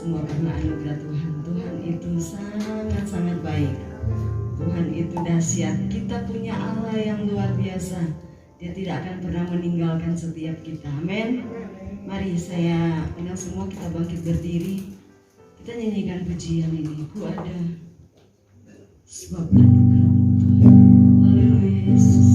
Semua karena anugerah Tuhan. Tuhan itu sangat-sangat baik. Tuhan itu dahsyat. Kita punya Allah yang luar biasa. Dia tidak akan pernah meninggalkan setiap kita. Amin. Mari saya undang semua kita bangkit berdiri. Kita nyanyikan pujian ini. Ku ada sebab anugerah-Mu Tuhan. Haleluya Yesus.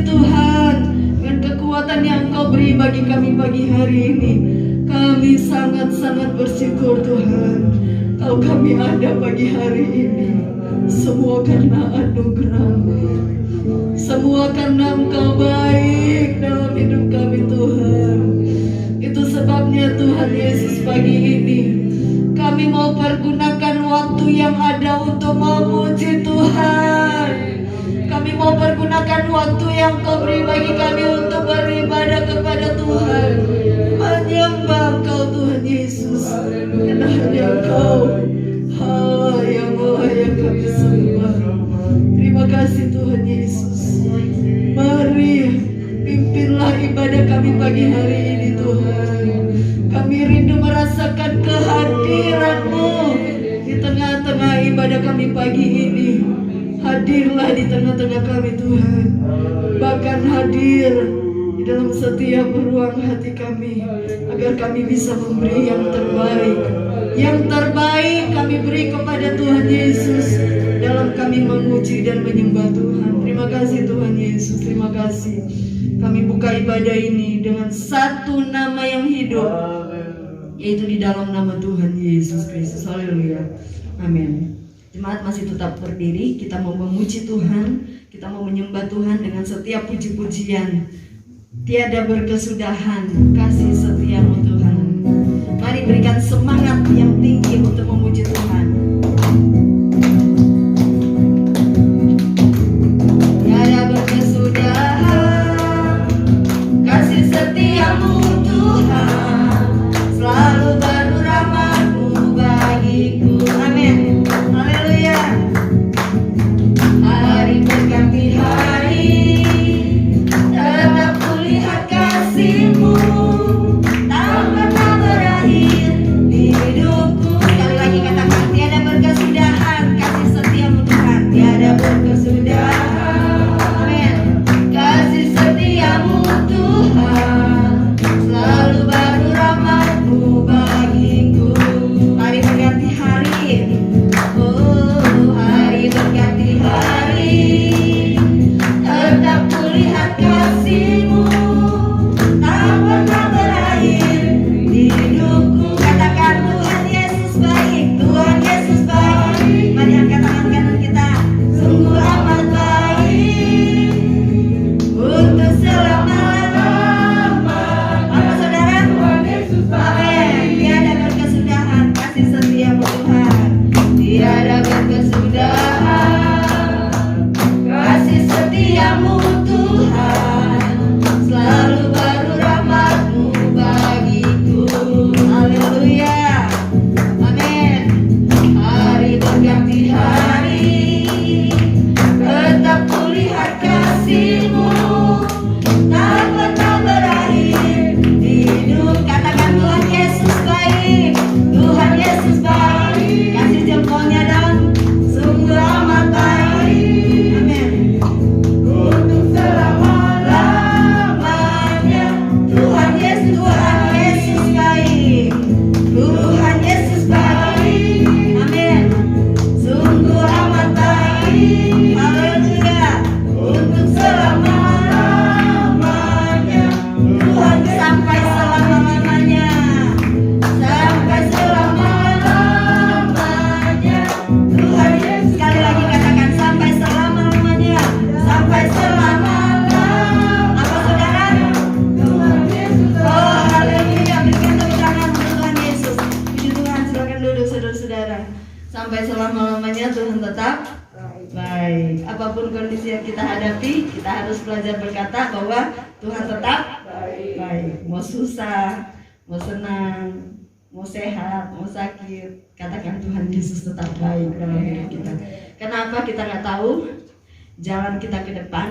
Tuhan, dengan kekuatan yang Engkau beri bagi kami pagi hari ini. Kami sangat-sangat bersyukur Tuhan, kalau kami ada pagi hari ini. Semua karena anugerah-Mu, semua karena Engkau baik dalam hidup kami Tuhan. Itu sebabnya Tuhan Yesus pagi ini kami mau pergunakan waktu yang ada untuk memuji Tuhan. Kami mau pergunakan waktu yang Kau beri bagi kami untuk beribadah kepada Tuhan, menyembah Engkau Tuhan Yesus. Karena hanya Engkau Allah yang layak kami sembah. Terima kasih Tuhan Yesus. Mari pimpinlah ibadah kami pagi hari ini Tuhan. Kami rindu merasakan kehadiran-Mu di tengah-tengah ibadah kami pagi ini. Hadirlah di tengah-tengah kami Tuhan. Bahkan hadir di dalam setiap ruang hati kami, agar kami bisa memberi yang terbaik. Yang terbaik kami beri kepada Tuhan Yesus dalam kami memuji dan menyembah Tuhan. Terima kasih Tuhan Yesus, terima kasih. Kami buka ibadah ini dengan satu nama yang hidup, yaitu di dalam nama Tuhan Yesus Kristus. Haleluya. Amin. Jemaat masih tetap berdiri. Kita mau memuji Tuhan, kita mau menyembah Tuhan dengan setiap puji-pujian. Tiada berkesudahan kasih setia-Mu Tuhan. Mari berikan semangat yang tinggi untuk memuji Tuhan. Tiada berkesudahan kasih setia-Mu Tuhan, selalu baru rahmat-Mu bagiku. Amin. Haleluya. Hari berganti hari, tetap kulihat kasih-Mu, tak pernah berakhir di hidupku. Sekali lagi katakan, tiada berkesudahan kasih setia-Mu Tuhan. Tiada berkesudahan, amin, kasih setia-Mu Tuhan, selalu baru rahmat-Mu bagiku. Hari berganti hari, oh hari berganti hari, tetap kulihat kasih-Mu, tak pernah berakhir di hidupku. Katakan, Tuhan Yesus baik, Tuhan Yesus baik. Mari angkat tangan kanan kita. Sungguh amat baik untuk selama-lamanya. Apa saudara? Tuhan Yesus baik. Tiada berkesudahan kasih setia-Mu Tuhan. Tiada berkesudahan kasih setia-Mu Tuhan, selalu baru rahmat-Mu bagiku. Haleluya. Amin. Hari berganti hari, tetap kulihat kasih-Mu, tak pernah berakhir di hidup. Katakan, Tuhan Yesus baik, Tuhan Yesus baik. Kasih jempolnya dong. Sungguh amat baik, amin, untuk selama-lamanya. Tuhan Yesus baik, Tuhan Yesus baik, amin, sungguh amat baik. Haleluya. Untuk selama-lamanya, Tuhan sampai selama-lamanya, sampai selama-lamanya. Tuhan Yesus, sekali lagi katakan, sampai selama-lamanya, sampai selama-lamanya. Apa saudara? Tuhan Yesus. Oh haleluya, berikan tepuk tangan untuk Tuhan Yesus. Puji Tuhan, silakan duduk saudara-saudara. Sampai selama-lamanya Tuhan tetap baik. Apapun kondisi yang kita hadapi, kita harus belajar berkata bahwa Tuhan tetap baik. Mau susah, mau senang, mau sehat, mau sakit, katakan Tuhan Yesus tetap baik dalam hidup kita. Kenapa kita nggak tahu jalan kita ke depan,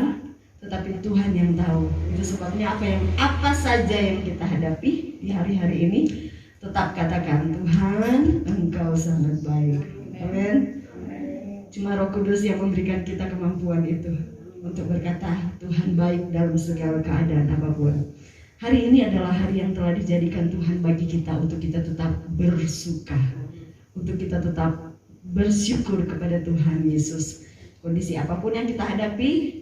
tetapi Tuhan yang tahu. Itu sebabnya apa saja yang kita hadapi di hari-hari ini, tetap katakan, Tuhan Engkau sangat baik. Amin. Cuma Roh Kudus yang memberikan kita kemampuan itu untuk berkata Tuhan baik dalam segala keadaan apapun. Hari ini adalah hari yang telah dijadikan Tuhan bagi kita untuk kita tetap bersuka, untuk kita tetap bersyukur kepada Tuhan Yesus. Kondisi apapun yang kita hadapi,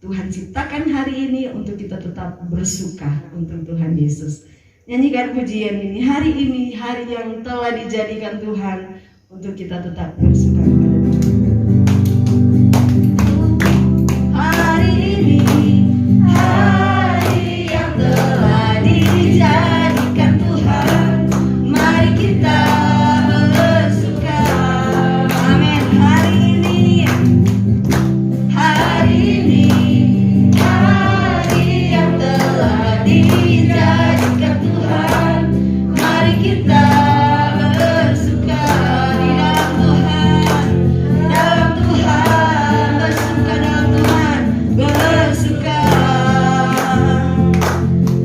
Tuhan ciptakan hari ini untuk kita tetap bersuka untuk Tuhan Yesus. Nyanyikan pujian ini, hari yang telah dijadikan Tuhan untuk kita tetap bersuka kepada Tuhan. Hari ini, hari yang telah dijadikan Tuhan, mari kita bersuka. Amin. Hari ini, hari yang telah dijadikan Tuhan, mari kita bersuka di dalam Tuhan, bersuka dalam Tuhan, bersuka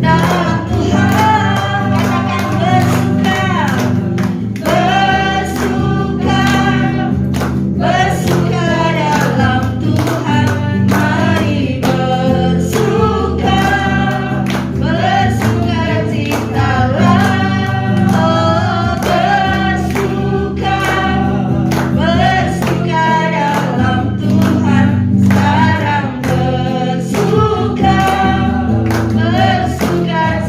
dalam Tuhan, katakan bersuka, bersuka dalam Tuhan, mari bersuka citalah, oh bersuka dalam Tuhan, sekarang bersuka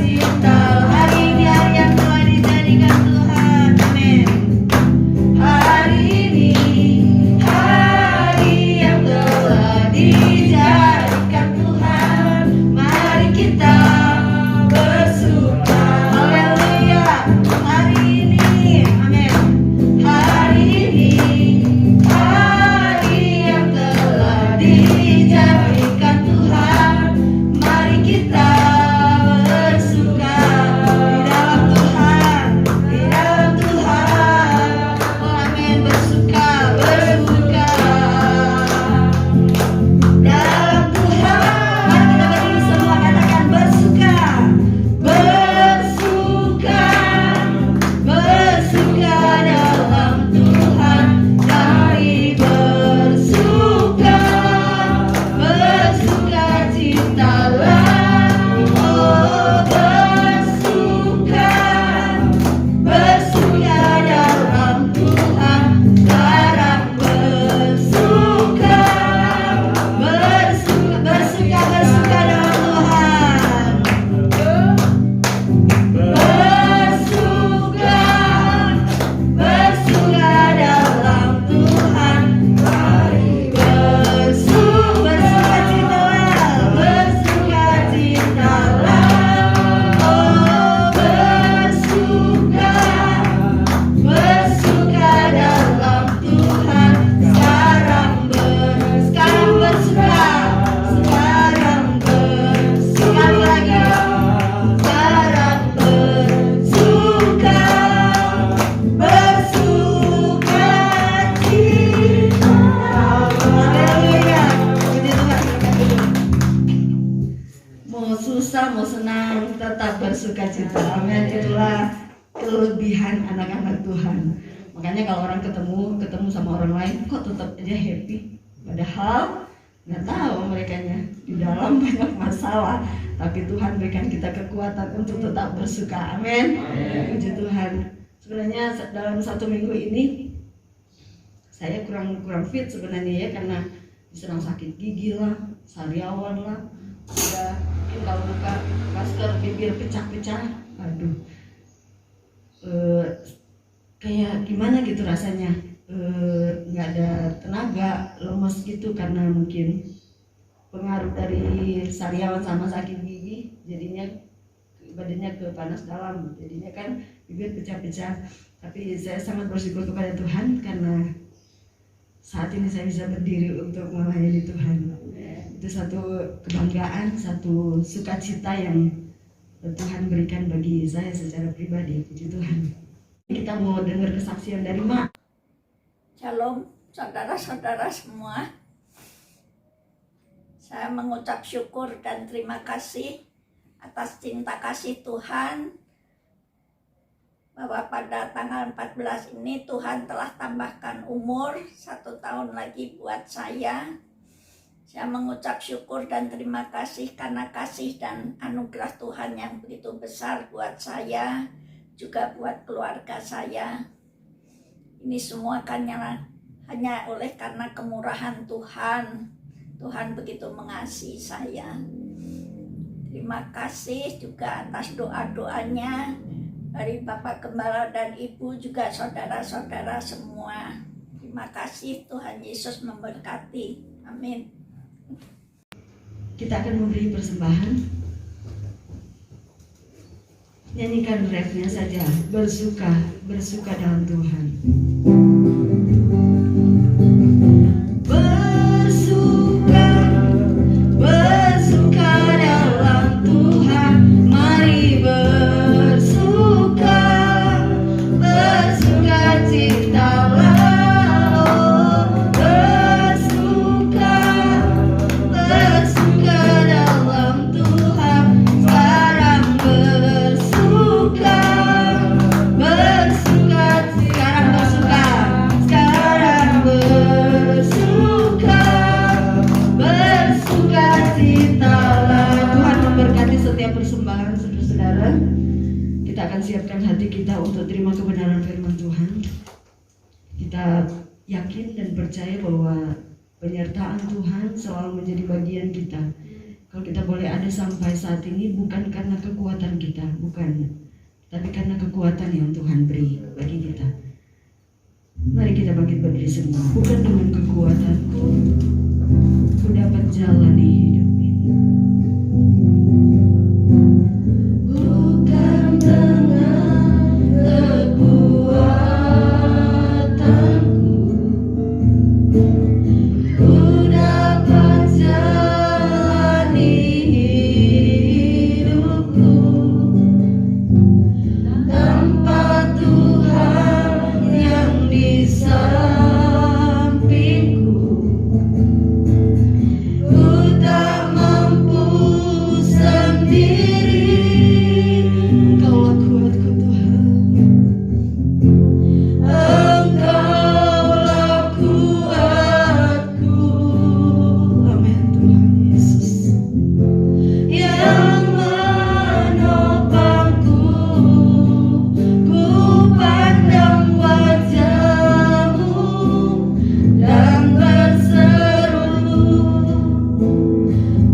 citalah. Hari ini hari yang telah dijadikan Tuhan, amin. Hari ini hari yang telah dijadikan Tuhan, mari kita bersuka. Haleluya. Hari ini, amin. Hari ini hari yang telah dijadikan Tuhan, mari kita bersuka di dalam Tuhan, di dalam Tuhan. Oh, amin. Bersuka dalam Tuhan. Mari kita berdiri semua, katakan bersuka dalam Tuhan, mari bersuka citalah, oh bersuka dalam Tuhan, sekarang bersuka dalam Tuhan, bersuka dalam Tuhan, mari bersuka citalah, oh bersuka dalam Tuhan, sekarang bersuka, sekali lagi, sekarang bersuka cita. Haleluya. Puji Tuhan. Mau susah mau senang tetap bersuka cita. Amin. Itulah kelebihan anak-anak Tuhan. Makanya kalau orang ketemu sama orang lain, kok tetap aja happy, padahal nggak tahu merekanya di dalam banyak masalah, tapi Tuhan berikan kita kekuatan untuk tetap bersuka. Amin. Puji Tuhan. Sebenarnya dalam 1 minggu ini saya kurang fit sebenarnya ya, karena diserang sakit gigi lah, sariawan lah, udah mungkin kalau buka masker bibir pecah-pecah, aduh, kayak gimana gitu rasanya, nggak ada tenaga, lemes gitu karena mungkin pengaruh dari sariawan sama sakit gigi, jadinya badannya ke panas dalam, jadinya kan bibir pecah-pecah. Tapi saya sangat bersyukur kepada Tuhan karena saat ini saya bisa berdiri untuk melayani Tuhan. Itu satu kebanggaan, satu sukacita yang Tuhan berikan bagi saya secara pribadi. Puji Tuhan. Kita mau dengar kesaksian dari Mak. Shalom saudara-saudara semua. Saya mengucap syukur dan terima kasih atas cinta kasih Tuhan, bahwa pada tanggal 14 ini Tuhan telah tambahkan umur 1 tahun lagi buat saya. Saya mengucap syukur dan terima kasih karena kasih dan anugerah Tuhan yang begitu besar buat saya, juga buat keluarga saya. Ini semua kan hanya oleh karena kemurahan Tuhan. Tuhan begitu mengasihi saya. Terima kasih juga atas doa-doanya dari Bapak Gembala dan Ibu, juga saudara-saudara semua. Terima kasih, Tuhan Yesus memberkati. Amin. Kita akan memberi persembahan. Nyanyikan refnya saja, bersuka, bersuka dalam Tuhan. Bersuka, bersuka dalam Tuhan. Mari bersuka, bersuka citalah. Bersuka, bersuka dalam Tuhan. Sekarang bersuka, bersuka, sekarang bersuka, sekarang bersuka, bersuka citalah. Tuhan memberkati setiap persembahan saudara-saudara. Kita akan siapkan hati kita untuk terima kebenaran firman Tuhan. Kita yakin dan percaya bahwa penyertaan Tuhan selalu menjadi bagian kita. Kalau kita boleh ada sampai saat ini bukan karena kekuatan kita, bukan, tapi karena kekuatan yang Tuhan beri bagi kita. Mari kita bangkit berdiri semua. Bukan dengan kekuatanku ku dapat jalani hidup ini. Bukan dengan kekuatanku ku dapat jalani hidupku, tanpa Tuhan yang di sampingku. Ku tak mampu sendiri, Engkaulah kuatku Tuhan. Engkaulah kuatku. Amin Tuhan Yesus. Yang menopangku, ku pandang wajah-Mu dan berseru,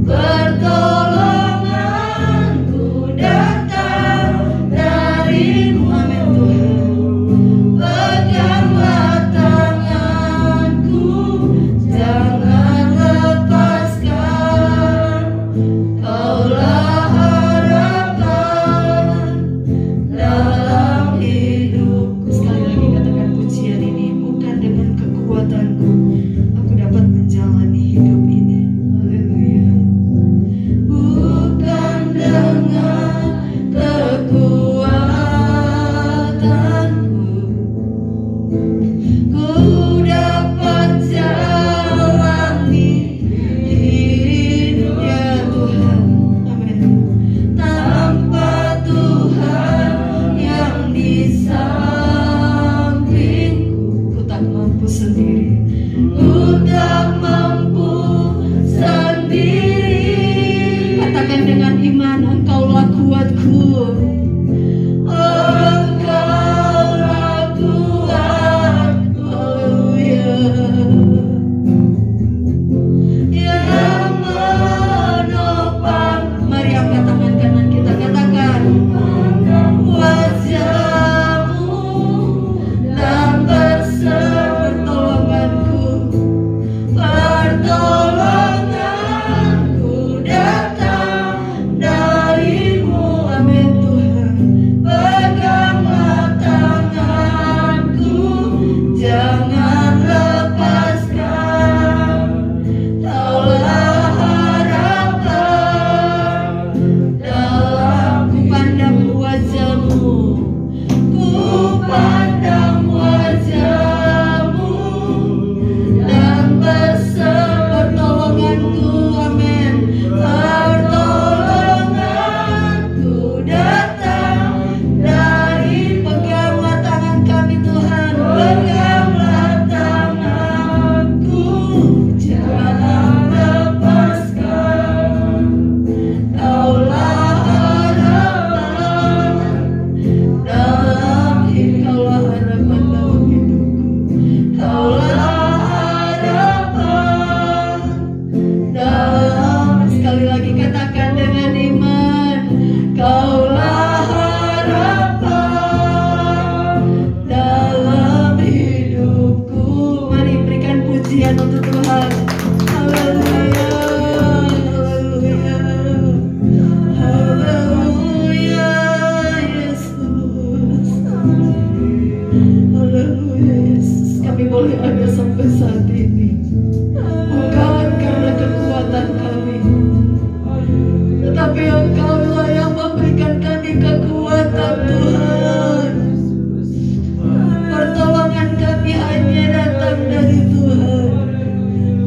pertolonganku datang dari-Mu. Amin Tuhan. Peganglah tanganku, jangan lepaskan. Kaulah harapan dalam hidupku. Sekali lagi katakan pujian ini. Bukan dengan kekuatanku aku dapat menjalani hidup ini. Haleluya. Bukan dengan kekuatanku ku dapat jalani hidup, ya Tuhan. Amin. Tanpa Tuhan yang di sampingku, ku tak mampu sendiri. Ku tak mampu sendiri. Katakan dengan iman, Engkaulah kuatku. Engkaulah kuatku. Haleluya. Yang menopang. Mari angkat tangan kanan kita, katakan, wajah-Mu dan pertolonganku, pertolonganku datang dari-Mu. Amin Tuhan. katakan dengan iman, Kaulah harapan dalam hidupku. Mari berikan pujian untuk Tuhan. Haleluya, haleluya, haleluya Yesus. Haleluya Yesus. Kami boleh ada sampai saat ini bukan karena kekuatan kami, tetapi Engkau-Lah yang memberikan kami kekuatan Tuhan. Pertolongan kami hanya datang dari Tuhan,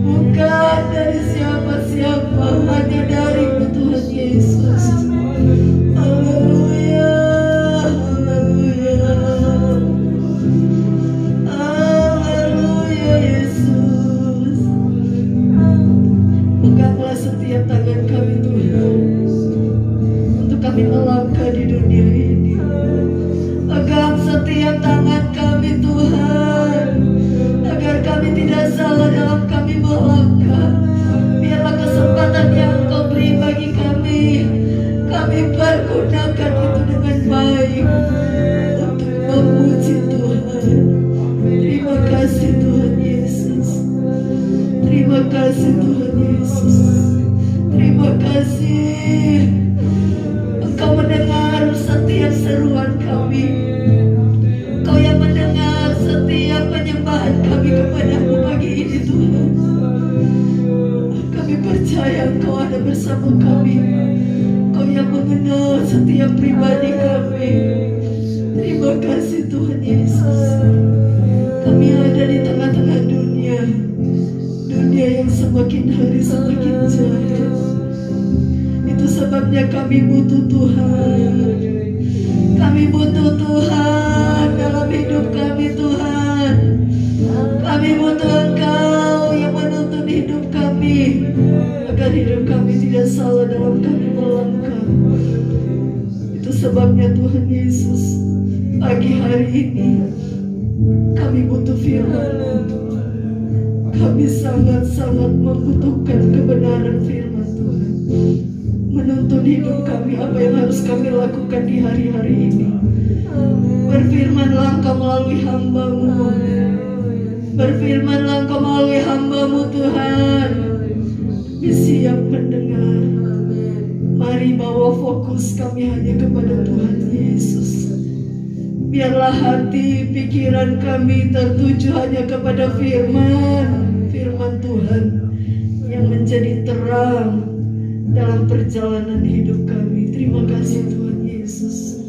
bukan dari siapa-siapa, hanya dari-Mu Tuhan Yesus. Haleluya, haleluya, haleluya Yesus. Peganglah setiap tangan kami Tuhan, untuk kami melangkah di dunia ini. Pegang setiap tangan kami Tuhan, agar kami tidak salah dalam kami melangkah. Biarlah kesempatan yang Engkau beri bagi kami pergunakan itu dengan baik untuk memuji Tuhan. Terima kasih Tuhan Yesus. Terima kasih Tuhan Yesus. Terima kasih Engkau mendengar setiap seruan kami. Engkau yang mendengar setiap penyembahan kami kepada-Mu pagi ini Tuhan. Kami percaya Engkau ada bersama kami. Engkau yang mengenal setiap pribadi kami. Terima kasih Tuhan Yesus. Kami ada di tengah-tengah dunia yang semakin hari semakin jauh. Itu sebabnya kami butuh Tuhan. Kami butuh Tuhan dalam hidup kami Tuhan. Kami butuh Engkau yang menuntun hidup kami, agar hidup kami tidak salah dalam kami melangkah. Itu sebabnya Tuhan Yesus, pagi hari ini kami butuh firman-Mu. Kami sangat-sangat membutuhkan kebenaran firman Tuhan, menuntun hidup kami, apa yang harus kami lakukan di hari-hari ini. Berfirmanlah Engkau melalui hamba-Mu. Berfirmanlah Engkau melalui hamba-Mu Tuhan. Kami siap mendengar. Mari bawa fokus kami hanya kepada Tuhan Yesus. Biarlah hati, pikiran kami tertuju hanya kepada firman Tuhan yang menjadi terang dalam perjalanan hidup kami. Terima kasih Tuhan Yesus.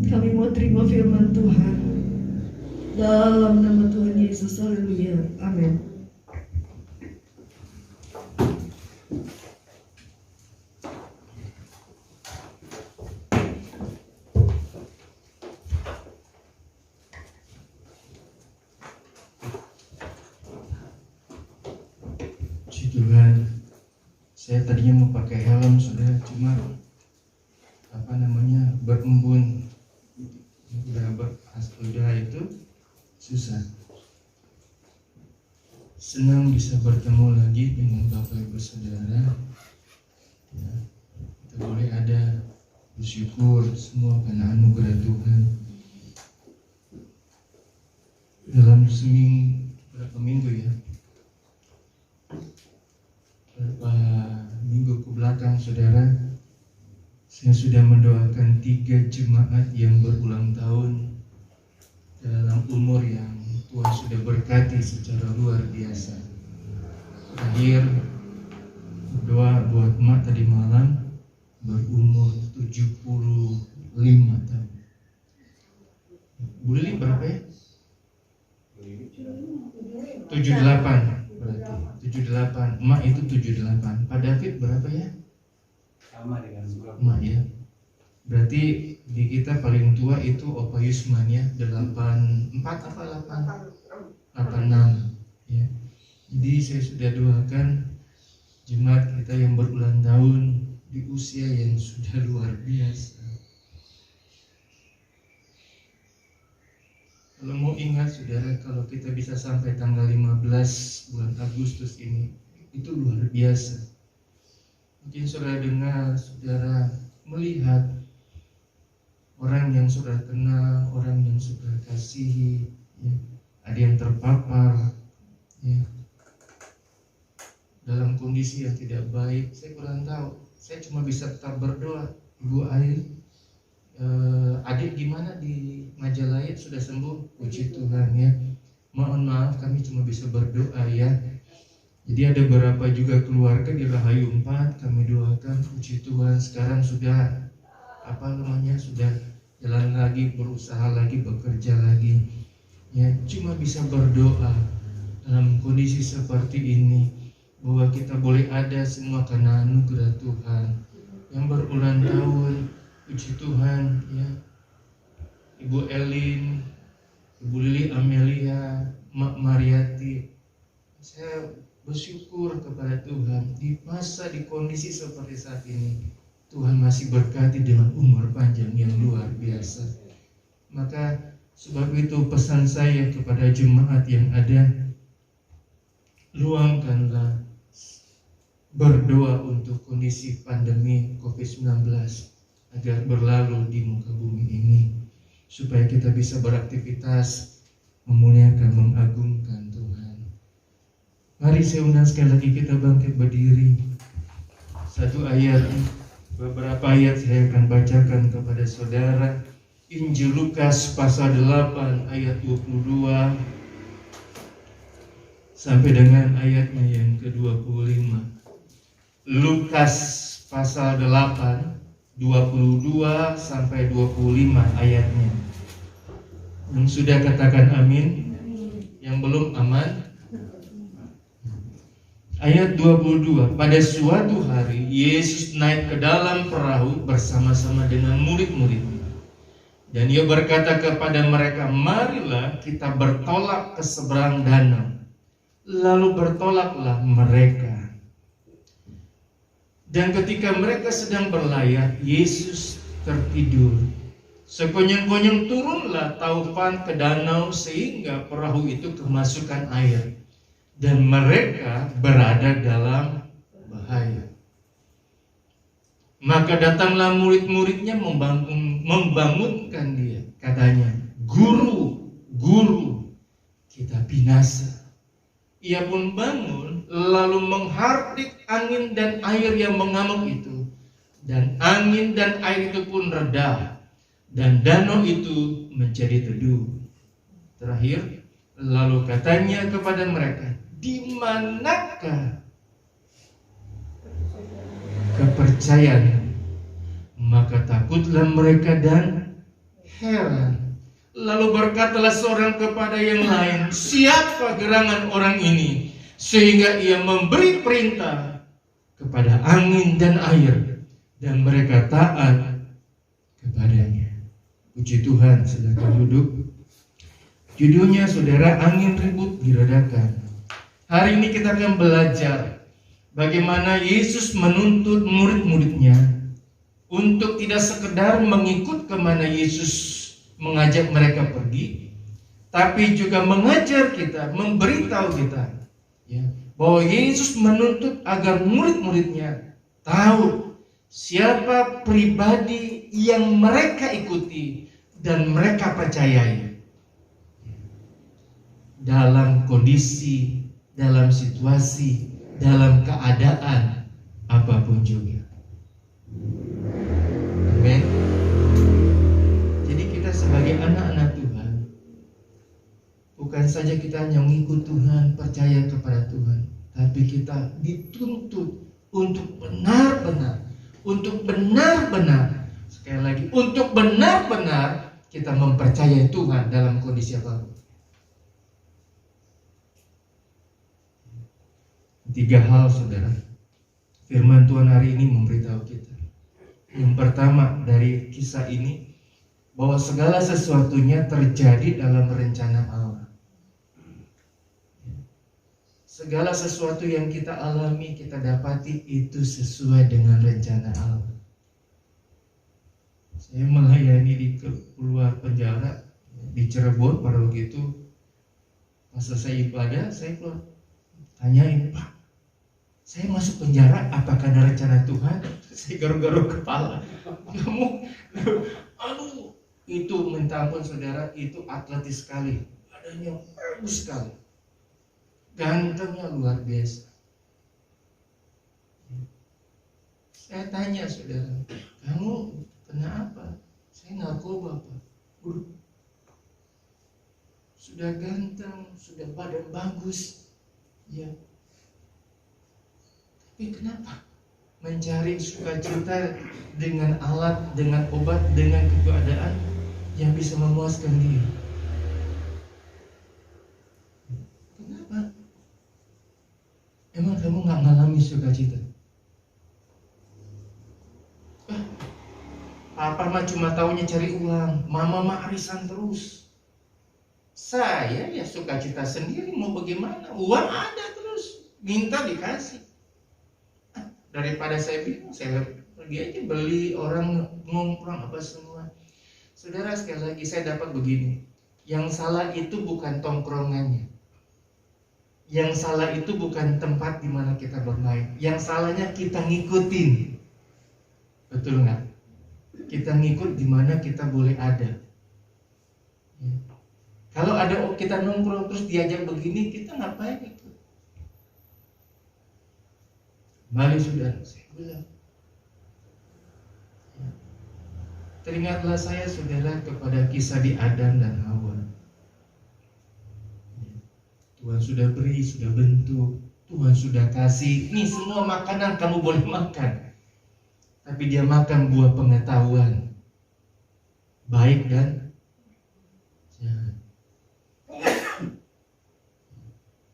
Kami mau terima firman Tuhan dalam nama Tuhan Yesus. Haleluya. Amin. Tuhan, saya tadinya mau pakai helm sudah, cuma berembun, udah itu susah. Senang bisa bertemu lagi dengan Bapak Ibu Saudara. Ya, kita boleh ada bersyukur semua karena anugerah Tuhan. Dalam berapa minggu ya? Beberapa minggu ke belakang saudara, saya sudah mendoakan 3 jemaat yang berulang tahun dalam umur yang Tuhan sudah berkati secara luar biasa. Terakhir berdoa buat emak tadi malam berumur 75 tahun. Bu Lili berapa ya? 78 berarti 78, emak itu 78. Pak David berapa ya? Sama dengan emak ya. Berarti di kita paling tua itu Opa Yusman ya, 84 apa 86 ya. Jadi saya sudah doakan jemaat kita yang berulang tahun di usia yang sudah luar biasa. Kalau mau ingat saudara, kalau kita bisa sampai tanggal 15 bulan Agustus ini, itu luar biasa. Mungkin saudara dengar, saudara melihat orang yang saudara kenal, orang yang saudara kasihi, ya, ada yang terpapar, ya, dalam kondisi yang tidak baik. Saya kurang tahu. Saya cuma bisa tetap berdoa. Ibu Air, adik gimana di Majalaya, sudah sembuh? Puji Tuhan ya. Mohon maaf, kami cuma bisa berdoa ya. Jadi ada beberapa juga keluarga di Rahayu 4, kami doakan, puji Tuhan sekarang sudah sudah jalan lagi, berusaha lagi, bekerja lagi. Ya, cuma bisa berdoa dalam kondisi seperti ini, bahwa kita boleh ada semua karena anugerah Tuhan. Yang berulang tahun, puji Tuhan ya. Ibu Elin, Ibu Lili Amelia, Mak Mariati, saya bersyukur kepada Tuhan di masa, di kondisi seperti saat ini, Tuhan masih berkati dengan umur panjang yang luar biasa. Maka sebab itu pesan saya kepada jemaat yang ada, luangkanlah berdoa untuk kondisi pandemi COVID-19 agar berlalu di muka bumi ini, supaya kita bisa beraktivitas memuliakan, mengagungkan Tuhan. Mari saya undang sekali lagi kita bangkit berdiri. Satu ayat, beberapa ayat saya akan bacakan kepada saudara. Injil Lukas pasal 8 ayat 22 sampai dengan ayatnya yang ke-25. Lukas pasal 8 22 sampai 25 ayatnya. Yang sudah katakan amin, yang belum aman. Ayat 22, pada suatu hari Yesus naik ke dalam perahu bersama-sama dengan murid-muridnya. Dan ia berkata kepada mereka, marilah kita bertolak ke seberang danau. Lalu bertolaklah mereka. Dan ketika mereka sedang berlayar, Yesus tertidur. Sekonyong-konyong turunlah taupan ke danau sehingga perahu itu kemasukan air. Dan mereka berada dalam bahaya. Maka datanglah murid-muridnya membangunkan dia. Katanya, Guru, Guru, kita binasa. Ia pun bangun, lalu menghardik angin dan air yang mengamuk itu. Dan angin dan air itu pun reda. Dan danau itu menjadi teduh. Terakhir, lalu katanya kepada mereka, di manakah kepercayaan? Maka takutlah mereka dan heran. Lalu berkatalah seorang kepada yang lain, siapa gerangan orang ini sehingga ia memberi perintah kepada angin dan air dan mereka taat kepadanya. Puji Tuhan, silakan duduk. Judulnya saudara, angin ribut diredakan. Hari ini kita akan belajar bagaimana Yesus menuntut murid-muridnya untuk tidak sekedar mengikut kemana Yesus mengajak mereka pergi, tapi juga mengajar kita, memberitahu kita ya, bahwa Yesus menuntut agar murid-muridnya tahu siapa pribadi yang mereka ikuti dan mereka percayai dalam kondisi, dalam situasi, dalam keadaan apapun juga. Amin. Jadi kita sebagai anak-anak Tuhan, bukan saja kita hanya mengikut Tuhan, percaya kepada Tuhan, tapi kita dituntut untuk benar-benar, sekali lagi, untuk benar-benar kita mempercayai Tuhan dalam kondisi apapun. 3 hal saudara, firman Tuhan hari ini memberitahu kita. Yang pertama dari kisah ini, bahwa segala sesuatunya terjadi dalam rencana Allah. Segala sesuatu yang kita alami, kita dapati itu sesuai dengan rencana Allah. Saya melayani di keluar penjara di Cirebon pada waktu itu. Pas selesai ibadah, saya keluar tanyain, Pak, Saya masuk penjara, apakah ada rencana Tuhan? Saya garuk-garuk kepala. Kamu, aduh, itu minta ampun saudara, itu atletis sekali, badannya bagus sekali, gantengnya luar biasa. Saya tanya saudara, kamu kenapa? Saya narkoba Pak. Sudah ganteng, sudah badan bagus, ya. Tapi kenapa mencari sukacita dengan alat, dengan obat, dengan keadaan yang bisa memuaskan dia? Kenapa? Emang kamu nggak ngalami sukacita? Papa mah cuma taunya cari uang, mama mah arisan terus. Saya ya sukacita sendiri, mau bagaimana? Uang ada terus, minta dikasih. Daripada saya bingung, saya pergi aja beli, orang ngomprong apa semua. Saudara, sekali lagi saya dapat begini, yang salah itu bukan tongkrongannya, yang salah itu bukan tempat di mana kita bermain, yang salahnya kita ngikutin. Betul nggak? Kita ngikut di mana kita boleh ada. Ya. Kalau ada kita nongkrong terus diajak begini, kita ngapain itu? Mari saudara, saya bilang. Ya. Teringatlah saya saudara kepada kisah di Adam dan Hawa. Ya. Tuhan sudah beri, sudah bentuk, Tuhan sudah kasih. Ini semua makanan kamu boleh makan. Tapi dia makan buah pengetahuan, baik dan jahat.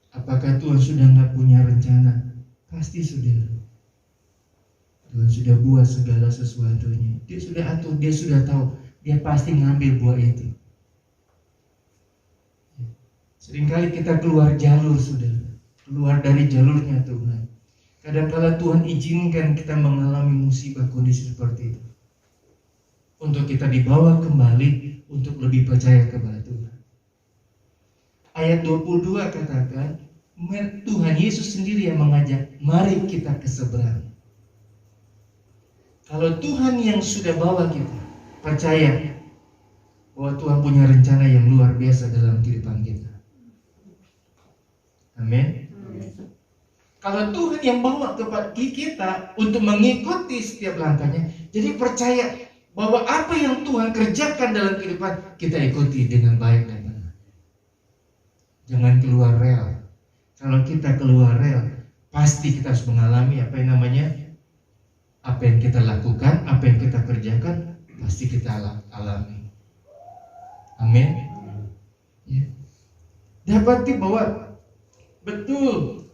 Apakah Tuhan sudah nggak punya rencana? Pasti sudah. Tuhan sudah buat segala sesuatunya. Dia sudah atur, dia sudah tahu. Dia pasti ngambil buah itu. Seringkali kita keluar jalur, sudah keluar dari jalurnya Tuhan. Kadang-kala Tuhan izinkan kita mengalami musibah kondisi seperti itu, untuk kita dibawa kembali untuk lebih percaya kepada Tuhan. Ayat 22 katakan, Tuhan Yesus sendiri yang mengajak, mari kita ke seberang. Kalau Tuhan yang sudah bawa kita, percaya bahwa Tuhan punya rencana yang luar biasa dalam kehidupan kita. Amin. Kalau Tuhan yang bawa kepada kita untuk mengikuti setiap langkahnya, jadi percaya bahwa apa yang Tuhan kerjakan dalam kehidupan kita ikuti dengan baik dan benar. Jangan keluar rel. Kalau kita keluar rel, pasti kita harus mengalami apa yang namanya, apa yang kita lakukan, apa yang kita kerjakan, pasti kita alami. Amin. Ya. Dapati bahwa betul,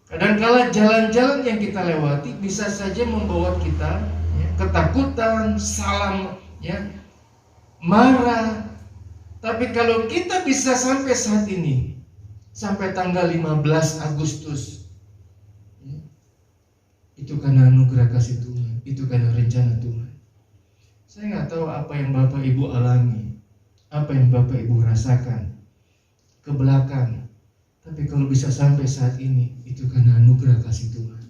kadang-kala jalan-jalan yang kita lewati bisa saja membawa kita ya, ketakutan, salah, ya, marah. Tapi kalau kita bisa sampai saat ini, sampai tanggal 15 Agustus, ya, itu karena anugerah kasih Tuhan, itu karena rencana Tuhan. Saya nggak tahu apa yang Bapak Ibu alami, apa yang Bapak Ibu rasakan ke belakang. Tapi kalau bisa sampai saat ini, itu karena anugerah kasih Tuhan.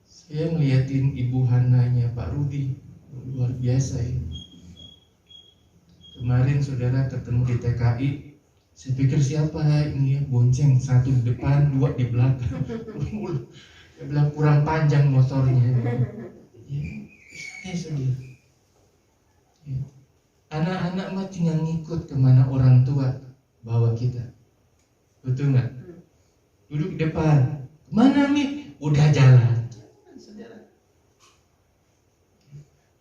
Saya ngeliatin Ibu Hananya Pak Rudi, luar biasa ini. Kemarin saudara ketemu di TKI, saya pikir siapa ini ya, bonceng, satu di depan, dua di belakang. Dia bilang kurang panjang motornya. Ya, saudara. Ya. Anak-anak mah tinggal ngikut kemana orang tua bawa kita. Betul nggak? Duduk di depan. Mana nih? Udah jalan. Saudara.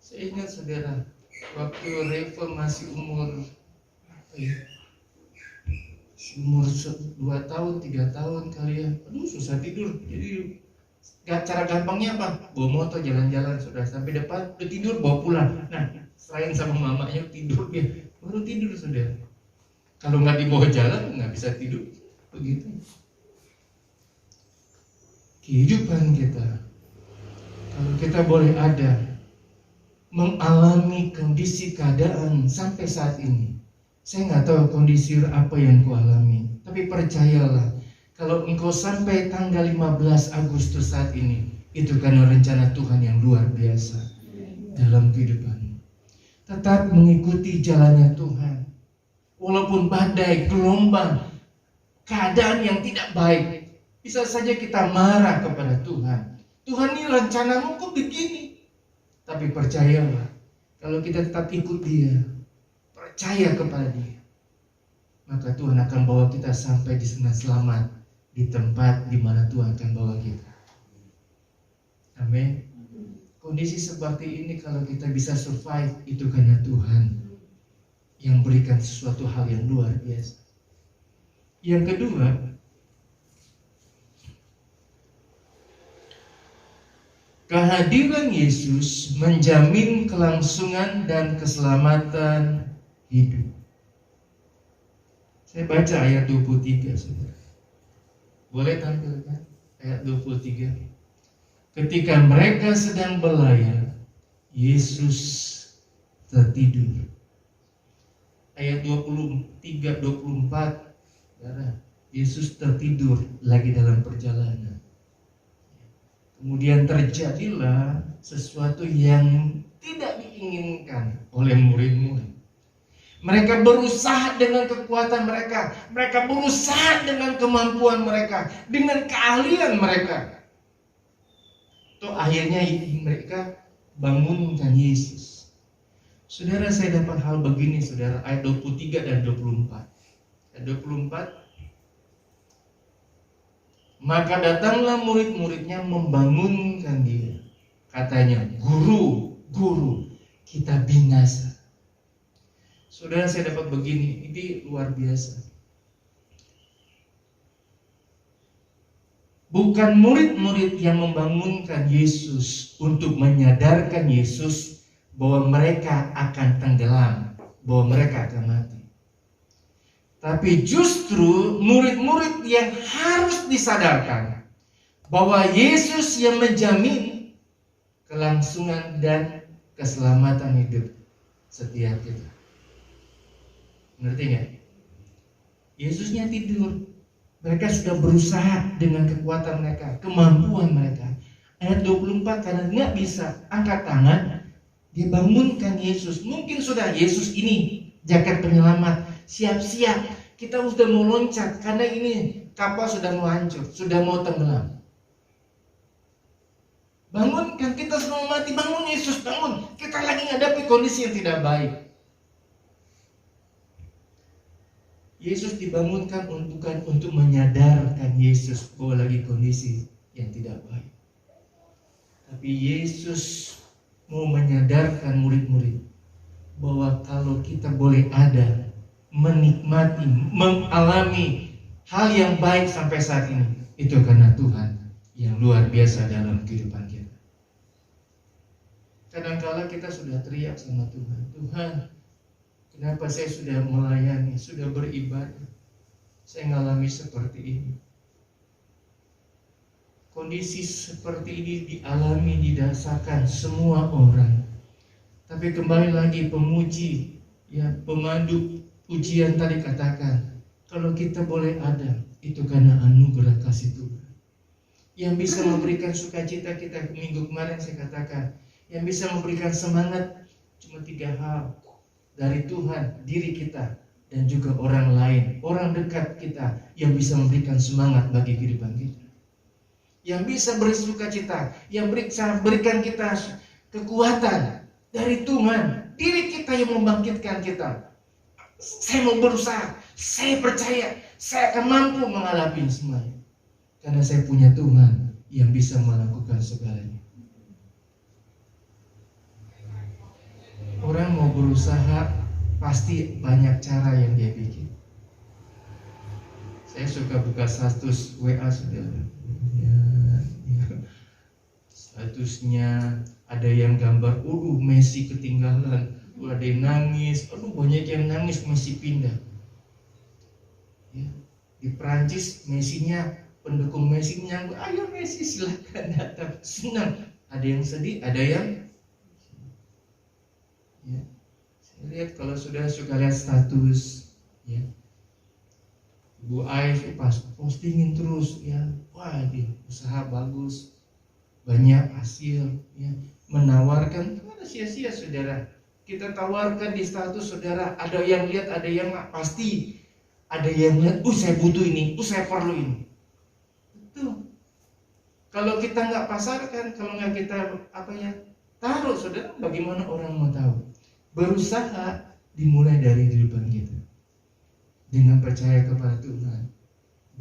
Saya ingat saudara, waktu Reva masih umur umur 2 tahun, 3 tahun kali ya. Aduh, susah tidur. Jadi cara gampangnya apa? Bawa motor jalan-jalan, saudara, sampai depan udah tidur, bawa pulang. Nah, selain sama mamanya tidur, dia baru tidur, saudara. Kalau nggak dibawa jalan nggak bisa tidur. Begitu kehidupan kita. Kalau kita boleh ada mengalami kondisi keadaan sampai saat ini, Saya nggak tahu kondisi apa yang kau alami, tapi percayalah, kalau engkau sampai tanggal 15 Agustus saat ini, itu karena rencana Tuhan yang luar biasa dalam kehidupanmu. Tetap mengikuti jalannya Tuhan. Walaupun badai, gelombang, keadaan yang tidak baik, bisa saja kita marah kepada Tuhan. Tuhan, ini rencanamu kok begini. Tapi percayalah, kalau kita tetap ikut Dia, percaya kepada Dia, maka Tuhan akan bawa kita sampai di sana selamat, di tempat di mana Tuhan akan bawa kita. Amin. Kondisi seperti ini kalau kita bisa survive, itu karena Tuhan yang berikan sesuatu hal yang luar biasa. Yang kedua, kehadiran Yesus menjamin kelangsungan dan keselamatan hidup. Saya baca ayat 23, saudara. Boleh tampilkan ayat 23. Ketika mereka sedang berlayar, Yesus tertidur. Ayat 23-24, Yesus tertidur lagi dalam perjalanan. Kemudian terjadilah sesuatu yang tidak diinginkan oleh murid-murid. Mereka berusaha dengan kekuatan mereka, mereka berusaha dengan kemampuan mereka, dengan keahlian mereka. Itu akhirnya mereka bangunkan Yesus. Saudara, saya dapat hal begini, saudara, ayat 23 dan 24. Ayat 24. Maka datanglah murid-muridnya membangunkan dia. Katanya, Guru, kita binasa. Saudara, saya dapat begini, ini luar biasa. Bukan murid-murid yang membangunkan Yesus untuk menyadarkan Yesus bahwa mereka akan tenggelam, bahwa mereka akan mati. Tapi justru murid-murid yang harus disadarkan bahwa Yesus yang menjamin kelangsungan dan keselamatan hidup setiap kita. Ngerti nggak? Yesusnya tidur. Mereka sudah berusaha dengan kekuatan mereka, kemampuan mereka. Ayat 24, karena nggak bisa angkat tangan, dia bangunkan Yesus. Mungkin sudah Yesus ini jaket penyelamat, siap-siap. Kita sudah mau loncat karena ini kapal sudah mau hancur, sudah mau tenggelam. Bangunkan, kita sudah mau mati. Bangun Yesus, bangun. Kita lagi menghadapi kondisi yang tidak baik. Yesus dibangunkan bukan untuk menyadarkan Yesus bahwa lagi kondisi yang tidak baik. Tapi Yesus mau menyadarkan murid-murid bahwa kalau kita boleh ada, menikmati, mengalami hal yang baik sampai saat ini, itu karena Tuhan yang luar biasa dalam kehidupan kita. Kadang-kala kita sudah teriak sama Tuhan, Tuhan, kenapa saya sudah melayani, sudah beribadah, saya mengalami seperti ini. Kondisi seperti ini dialami, dirasakan semua orang. Tapi kembali lagi pemuji, ya pemandu pujian tadi katakan, kalau kita boleh ada, itu karena anugerah kasih Tuhan. Yang bisa memberikan sukacita kita, minggu kemarin saya katakan, yang bisa memberikan semangat cuma 3 hal. Dari Tuhan, diri kita, dan juga orang lain, orang dekat kita yang bisa memberikan semangat bagi kehidupan kita. Yang bisa beri sukacita, yang bisa berikan kita kekuatan dari Tuhan, diri kita yang membangkitkan kita. Saya mau berusaha, saya percaya, saya akan mampu menghadapi semuanya. Karena saya punya Tuhan yang bisa melakukan segalanya. Orang mau berusaha, pasti banyak cara yang dia bikin. Saya suka buka status WA, saudara. Statusnya ada yang gambar, Messi ketinggalan, ada yang nangis, banyak yang nangis, Messi pindah. Ya. Di Prancis, Messinya, pendukung Messi menyambut, ayo Messi silakan datang, senang. Ada yang sedih, ada yang, ya, saya Saya lihat kalau saudara suka lihat status, ya, Bu Ais pas postingin terus, ya, wah dia usaha bagus, banyak hasil, ya, menawarkan, itu ada sia-sia saudara. Kita tawarkan di status saudara, ada yang lihat, ada yang nggak, pasti ada yang lihat, saya butuh ini, saya perlu ini. Itu kalau kita nggak pasarkan, kalau nggak kita taruh saudara, bagaimana orang mau tahu? Berusaha dimulai dari kehidupan kita dengan percaya kepada Tuhan,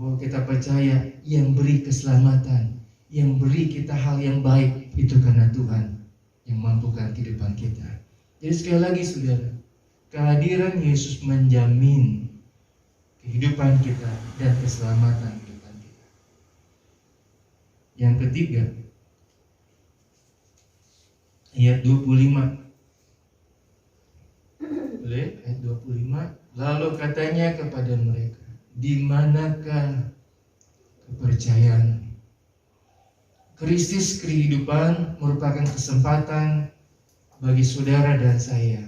bahwa kita percaya yang beri keselamatan, yang beri kita hal yang baik itu karena Tuhan yang mampukan kehidupan kita. Jadi sekali lagi saudara, kehadiran Yesus menjamin kehidupan kita dan keselamatan kehidupan kita. Yang ketiga, ayat 25. Boleh, ayat 25. Lalu katanya kepada mereka, di manakah kepercayaan? Krisis kehidupan merupakan kesempatan bagi saudara dan saya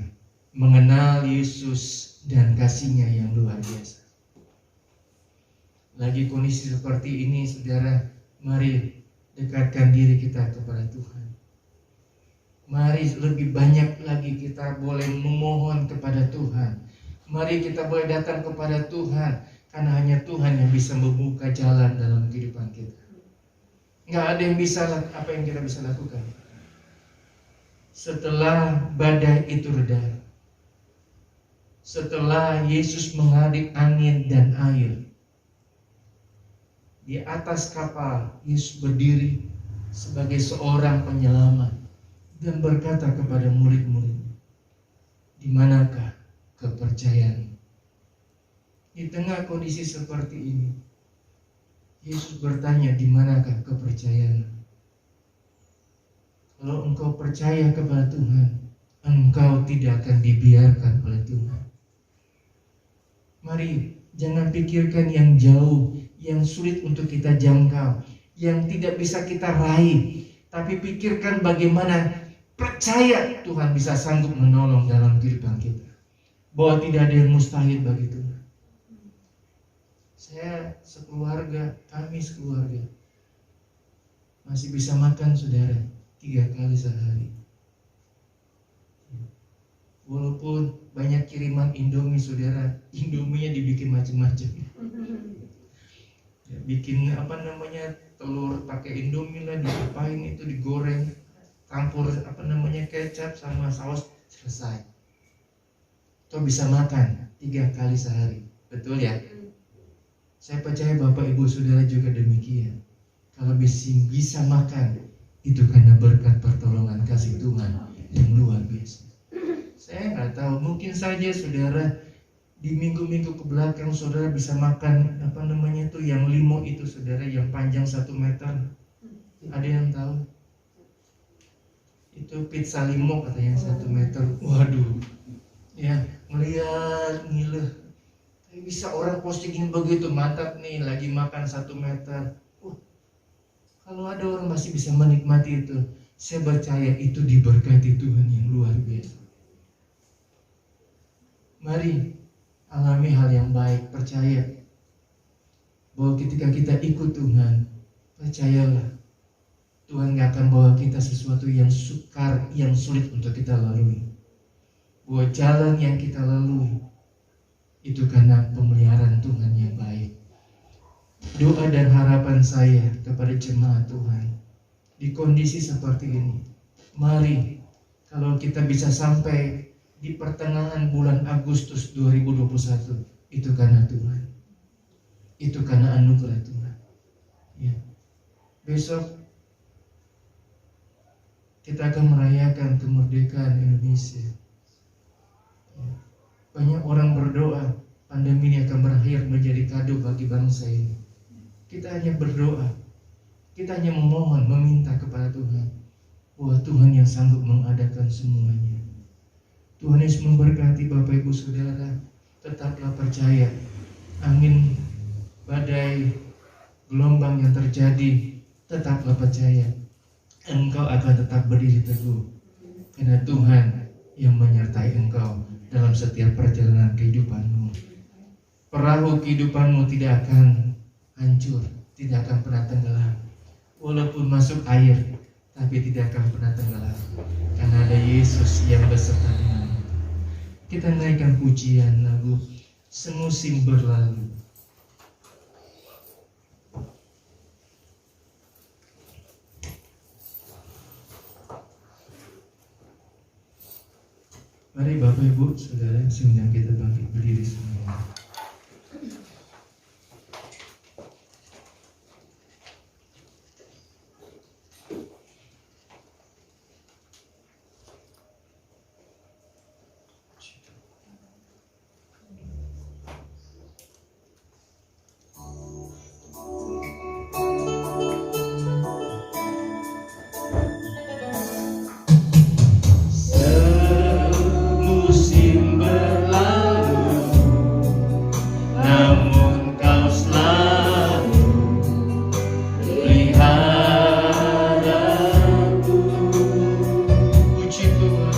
mengenal Yesus dan kasih-Nya yang luar biasa. Lagi kondisi seperti ini saudara, mari dekatkan diri kita kepada Tuhan. Mari lebih banyak lagi kita boleh memohon kepada Tuhan. Mari kita boleh datang kepada Tuhan, karena hanya Tuhan yang bisa membuka jalan dalam kehidupan kita. Nggak ada yang bisa, apa yang kita bisa lakukan. Setelah badai itu reda, setelah Yesus menghadap angin dan air, di atas kapal Yesus berdiri sebagai seorang penyelamat dan berkata kepada murid-muridnya, di manakah kepercayaan? Di tengah kondisi seperti ini, Yesus bertanya, di manakah kepercayaan? Kalau engkau percaya kepada Tuhan, engkau tidak akan dibiarkan oleh Tuhan. Mari jangan pikirkan yang jauh, yang sulit untuk kita jangkau, yang tidak bisa kita raih, tapi pikirkan bagaimana percaya Tuhan bisa sanggup menolong dalam kehidupan kita, bahwa tidak ada yang mustahil bagi Tuhan. Saya sekeluarga, kami sekeluarga masih bisa makan saudara 3 kali sehari. Walaupun banyak kiriman Indomie saudara, Indominya dibikin macam-macam. Ya, bikin telur pakai Indomie lah, diapain itu, digoreng, campur kecap sama saus, selesai. Itu bisa makan 3 kali sehari, betul ya? Saya percaya Bapak Ibu Saudara juga demikian. Kalau bisa makan, itu karena berkat pertolongan kasih Tuhan yang luar biasa. Saya nggak tahu, mungkin saja saudara di minggu-minggu kebelakang saudara bisa makan yang limo itu saudara, yang panjang 1 meter. Ada yang tahu? Itu pizza limo katanya 1 meter. Waduh, ya ngeliat ngileh. Bisa orang postingin begitu, mantap nih lagi makan 1 meter. Kalau ada orang masih bisa menikmati itu, saya percaya itu diberkati Tuhan yang luar biasa. Mari alami hal yang baik, percaya bahwa ketika kita ikut Tuhan, percayalah Tuhan gak akan bawa kita sesuatu yang sukar, yang sulit untuk kita lalui. Bahwa jalan yang kita lalui itu karena pemeliharaan Tuhan yang baik. Doa dan harapan saya kepada jemaat Tuhan di kondisi seperti ini, mari kalau kita bisa sampai di pertengahan bulan Agustus 2021, itu karena Tuhan, itu karena anugerah Tuhan. Ya. Besok kita akan merayakan kemerdekaan Indonesia. Ya. Banyak orang berdoa pandemi ini akan berakhir menjadi kado bagi bangsa ini. Kita hanya berdoa, kita hanya memohon, meminta kepada Tuhan bahwa Tuhan yang sanggup mengadakan semuanya. Tuhan Yesus memberkati Bapak Ibu Saudara. Tetaplah percaya, angin, badai, gelombang yang terjadi, tetaplah percaya, engkau akan tetap berdiri teguh, karena Tuhan yang menyertai engkau dalam setiap perjalanan kehidupanmu. Perahu kehidupanmu tidak akan hancur, tidak akan pernah tenggelam. Walaupun masuk air, tapi tidak akan pernah tenggelam, karena ada Yesus yang beserta denganmu. Kita naikkan pujian lagu Semusim Berlalu. Mari Bapak Ibu Saudara, sebentar kita bangkit berdiri semua. Musim berlalu, namun kau selalu peliharaku. Puji Tuhan.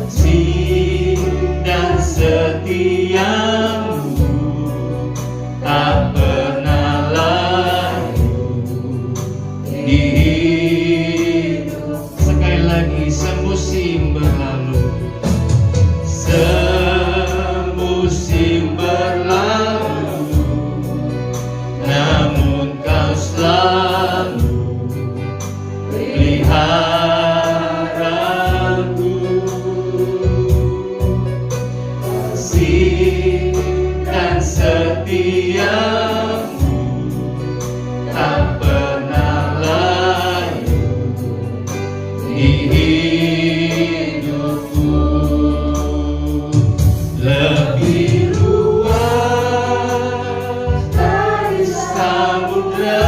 Kasih dan setiamu tak pernah layu di hidup. Sekali lagi, semusim berlalu. Semusim berlalu, namun kau selalu peliharaku. Kasih dan setiamu tak pernah layu di hidupku. Lebih luas dari samudra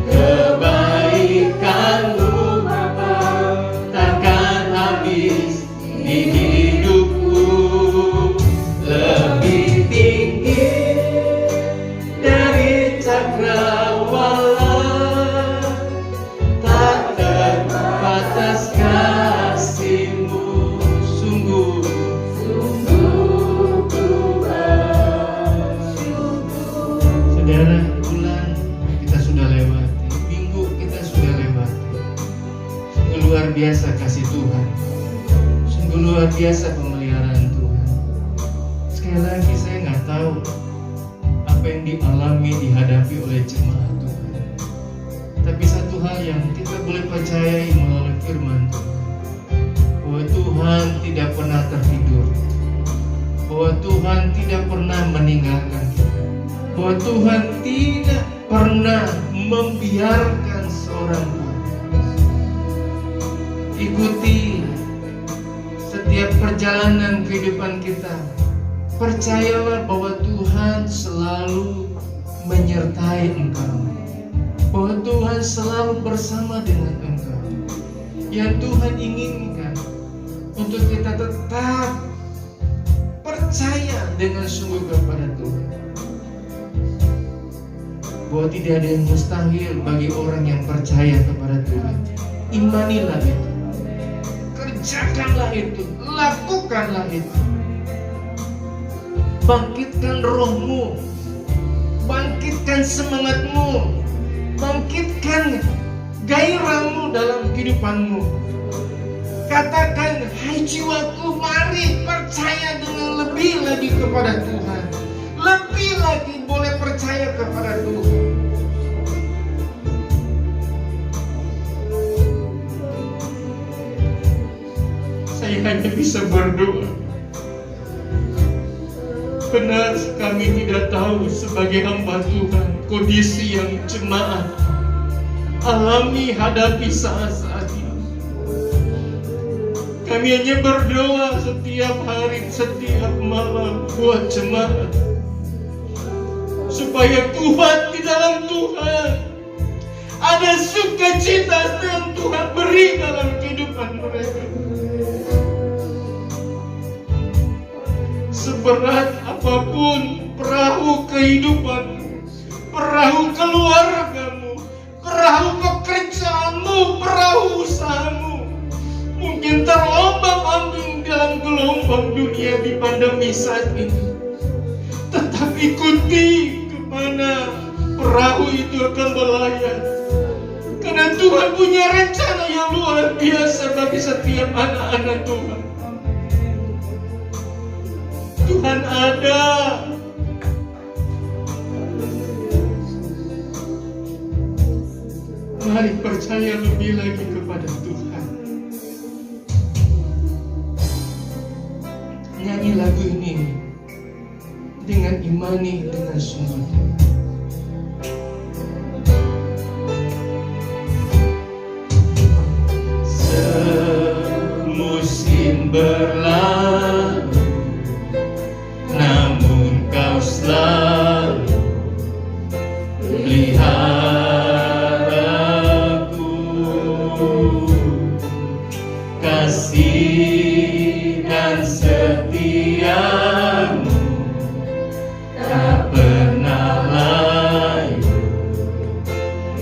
kebaikanmu Bapa, takkan habis di hidupku. Lebih tinggi dari cakrawala, tak terbatas kasih-Mu. Sungguh ku bersyukur. Saudara, bulan kita sudah lewati, minggu kita sudah lewati. Sungguh luar biasa kasih Tuhan, sungguh luar biasa pemeliharaan Tuhan. Sekali lagi, saya nggak tahu apa yang dialami, dihadapi oleh jemaat Tuhan. Tapi satu hal yang kita boleh percayai melalui firman Tuhan, bahwa Tuhan tidak pernah tertidur, bahwa Tuhan tidak pernah meninggalkan kita, bahwa Tuhan tidak pernah membiarkan seorang pun. Ikuti setiap perjalanan kehidupan kita. Percayalah bahwa Tuhan selalu menyertai engkau, bahwa Tuhan selalu bersama dengan engkau. Yang Tuhan inginkan untuk kita tetap percaya dengan sungguh kepada Tuhan, bahwa tidak ada yang mustahil bagi orang yang percaya kepada Tuhan. Imanilah itu, kerjakanlah itu, lakukanlah itu. Bangkitkan rohmu, bangkitkan semangatmu, bangkitkan gairahmu dalam kehidupanmu. Katakan, hai jiwaku, mari percaya dengan lebih lagi kepada Tuhan. Lebih lagi boleh percaya kepada Tuhan. Saya hanya bisa berdoa. Benar, kami tidak tahu sebagai hamba Tuhan kondisi yang jemaat alami, hadapi saat-saat ini. Kami hanya berdoa setiap hari, setiap malam buat jemaat, supaya Tuhan di dalam Tuhan ada sukacita yang Tuhan beri dalam kehidupan mereka. Seberat apapun perahu kehidupanmu, perahu keluargamu, perahu pekerjaanmu, perahu usahamu, mungkin terombang-ambing dalam kami saat ini. Tetap ikuti kemana perahu itu akan berlayar. Karena Tuhan punya rencana yang luar biasa bagi setiap anak-anak Tuhan. Tuhan ada. Mari percaya lebih lagi kepada Tuhan. Nyanyi lagu ini dengan imani, dengan sungguh. Semusim berlalu, namun kau selalu peliharaku. Kasih dan setiamu tak pernah layu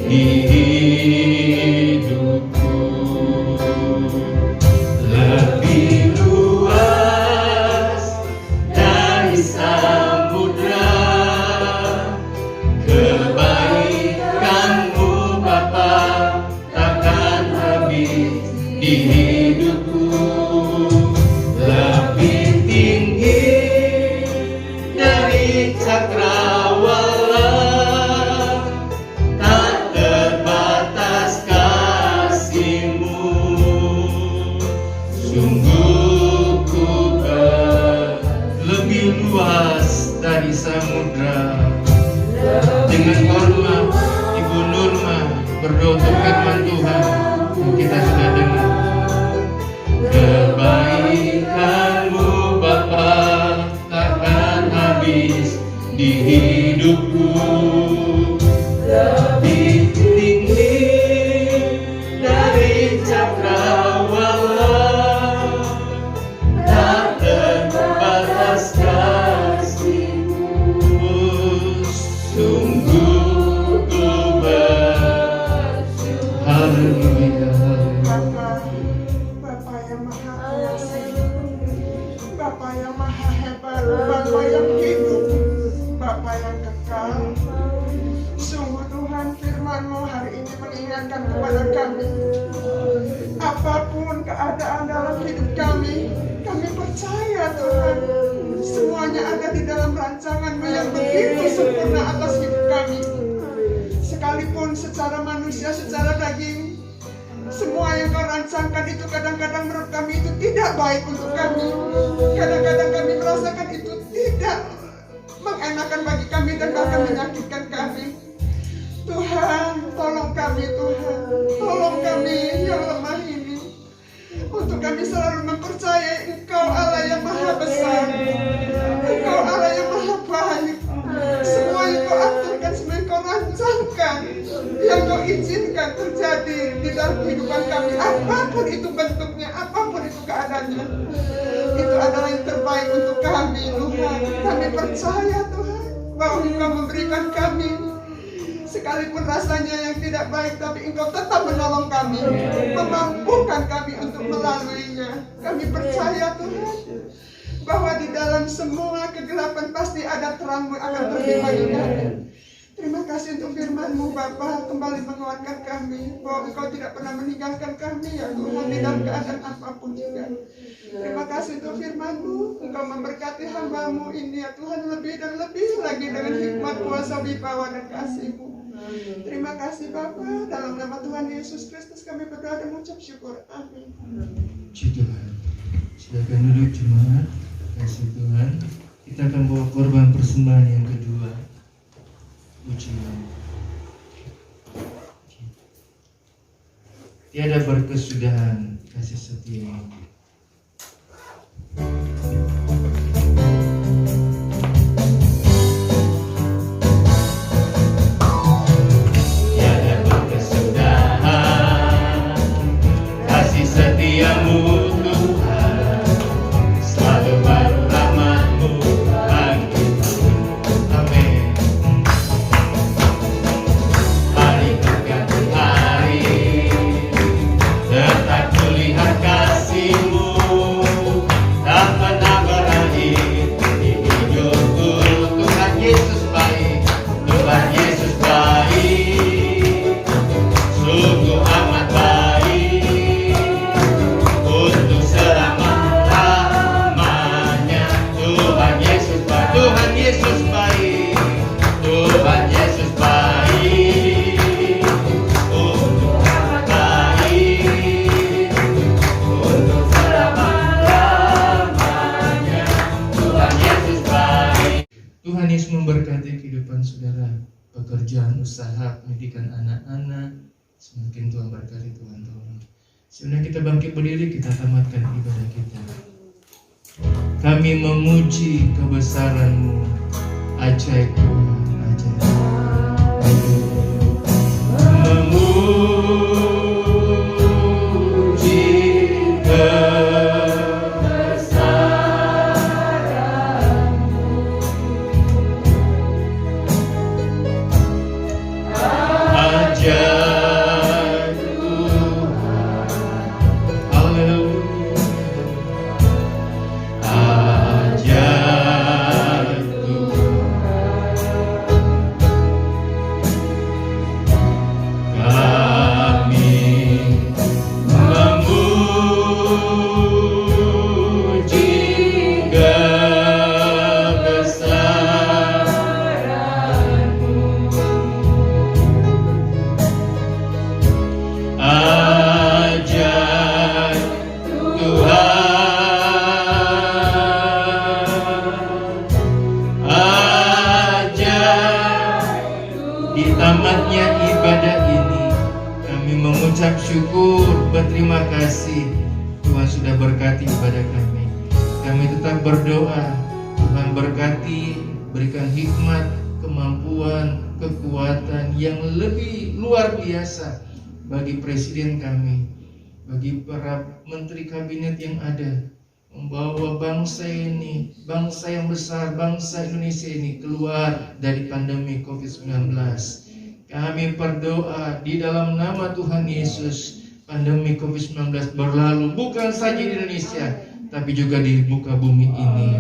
di hidupku. Lebih luas dari samudra kebaikanmu Bapa takkan habis di hidupku. Lebih tinggi dari cakrawala, tak terbatas kasih-Mu. Sungguh ku lebih luas dari samudra. Dengan hormat Ibu Nurma berdoa untuk firman Tuhan yang kita sudah dengar. Kebaikan-Mu Bapa takkan habis di hidupku. Lebih tinggi dari cakrawala, tak terbatas kasih-Mu. Sungguh ku bersyukur. Haleluya. Bapa yang maha pengasih, Bapa yang maha hebat, Bapa yang hidup, Bapa yang kekal. Sungguh Tuhan, firman-Mu hari ini mengingatkan kepada kami, apapun keadaan dalam hidup kami percaya Tuhan, semuanya ada di dalam rancangan-Mu yang begitu sempurna atas hidup kami. Sekalipun secara manusia, secara daging, semua yang Kau rancangkan itu kadang-kadang menurut kami itu tidak baik untuk kami. Kadang-kadang kami merasakan itu tidak mengenakan bagi kami dan bahkan menyakitkan kami. Tuhan, tolong kami Tuhan, tolong kami yang lemah ini, untuk kami selalu mempercayai Engkau Allah yang maha besar, Engkau Allah yang maha baik. Semua yang Kau aturkan, semua yang Kau rancangkan, yang Kau izinkan terjadi di dalam kehidupan kami, apapun itu bentuknya, apapun itu keadaannya, itu adalah yang terbaik untuk kami Tuhan. Kami percaya Tuhan bahwa Engkau memberikan kami, sekalipun rasanya yang tidak baik, tapi Engkau tetap menolong kami, memampukan kami untuk melaluinya. Kami percaya Tuhan bahwa di dalam semua kegelapan pasti ada terang-Mu akan terbit bagi kami. Terima kasih untuk firman-Mu Bapa, kembali menguatkan kami bahwa Engkau tidak pernah meninggalkan kami ya Tuhan, di dalam keadaan apapun juga. Terima kasih untuk firman-Mu, Engkau memberkati hamba-Mu ini ya Tuhan, lebih dan lebih lagi dengan hikmat, kuasa, wibawa dan kasih-Mu. Terima kasih Bapa, dalam nama Tuhan Yesus Kristus kami berdoa dan mengucap syukur. Amin. Puji Tuhan. Silakan duduk jemaat. Kasih Tuhan. Kita akan bawa korban persembahan yang kedua. Pujian. Tiada berkesudahan kasih setia. Tiada berkesudahan kasih setiamu Tuhan, selalu baru rahmat-Mu bagiku. Amin. Hari berganti hari, tetap kulihat kasih Semakin Tuhan berkati, Tuhan tolong. Sebenarnya kita bangkit berdiri, kita tamatkan ibadah kita. Kami memuji kebesaran-Mu, ajaib Tuhan, ajaib. Memuji kebesaran-Mu, ajaib Tuhan, haleluya, ajaib Tuhan. Kami memuji kebesaran-Mu, ajaib Tuhan, ajaib. Di tamatnya ibadah ini, kami mengucap syukur, berterima kasih. Tuhan sudah berkati ibadah kami. Kami tetap berdoa, Tuhan berkati, berikan hikmat, kemampuan, kekuatan yang lebih luar biasa bagi presiden kami, bagi para menteri kabinet yang ada, membawa bangsa ini, bangsa yang besar, bangsa Indonesia ini keluar dari pandemi COVID-19. Kami berdoa di dalam nama Tuhan Yesus, pandemi COVID-19 berlalu bukan saja di Indonesia, tapi juga di muka bumi ini.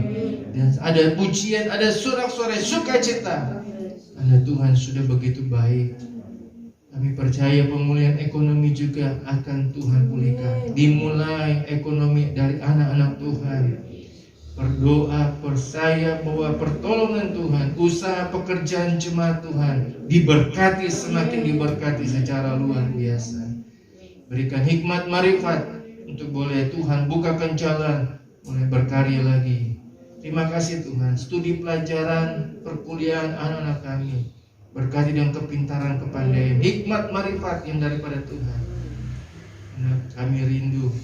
Dan ada pujian, ada sorak-sorai sukacita, karena Tuhan sudah begitu baik. Kami percaya pemulihan ekonomi juga akan Tuhan pulihkan. Dimulai ekonomi dari anak-anak Tuhan. Berdoa, percaya bahwa pertolongan Tuhan, usaha pekerjaan jemaat Tuhan diberkati, semakin diberkati secara luar biasa. Berikan hikmat marifat untuk boleh Tuhan bukakan jalan, boleh berkarya lagi. Terima kasih Tuhan, studi pelajaran, perkuliahan anak-anak kami berkati dengan kepintaran, kepandaian, hikmat marifat yang daripada Tuhan. Karena kami rindu,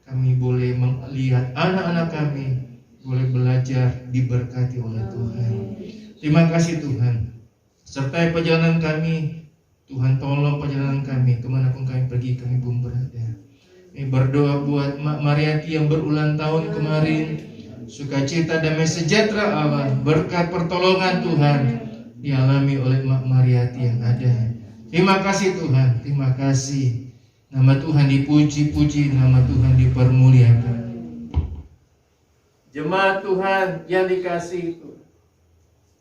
kami boleh melihat anak-anak kami boleh belajar diberkati oleh Tuhan. Terima kasih Tuhan, sertai perjalanan kami. Tuhan tolong perjalanan kami, kemanapun kami pergi, kami pun berada. Kami berdoa buat Mak Mariati yang berulang tahun kemarin, sukacita damai sejahtera Allah, berkat pertolongan Tuhan dialami oleh Mak Mariati yang ada. Terima kasih Tuhan, terima kasih. Nama Tuhan dipuji-puji, nama Tuhan dipermuliakan. Jemaat Tuhan yang dikasihi Tuhan,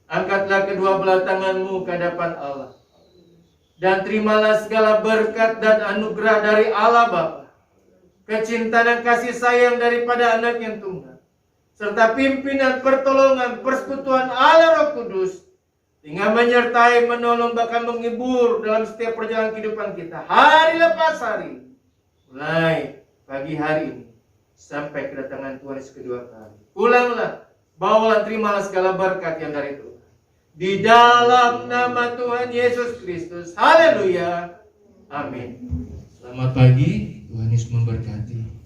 angkatlah kedua belah tanganmu ke hadapan Allah, dan terimalah segala berkat dan anugerah dari Allah Bapa, kecintaan dan kasih sayang daripada Anak yang tunggal, serta pimpinan pertolongan persekutuan Allah Roh Kudus, hingga menyertai, menolong, bahkan menghibur dalam setiap perjalanan kehidupan kita, hari lepas hari, mulai pagi hari ini sampai kedatangan Tuhan Yesus kedua kali. Pulanglah, bawalah, terimalah segala berkat yang dari Tuhan. Di dalam nama Tuhan Yesus Kristus. Haleluya. Amin. Selamat pagi, Tuhan Yesus memberkati.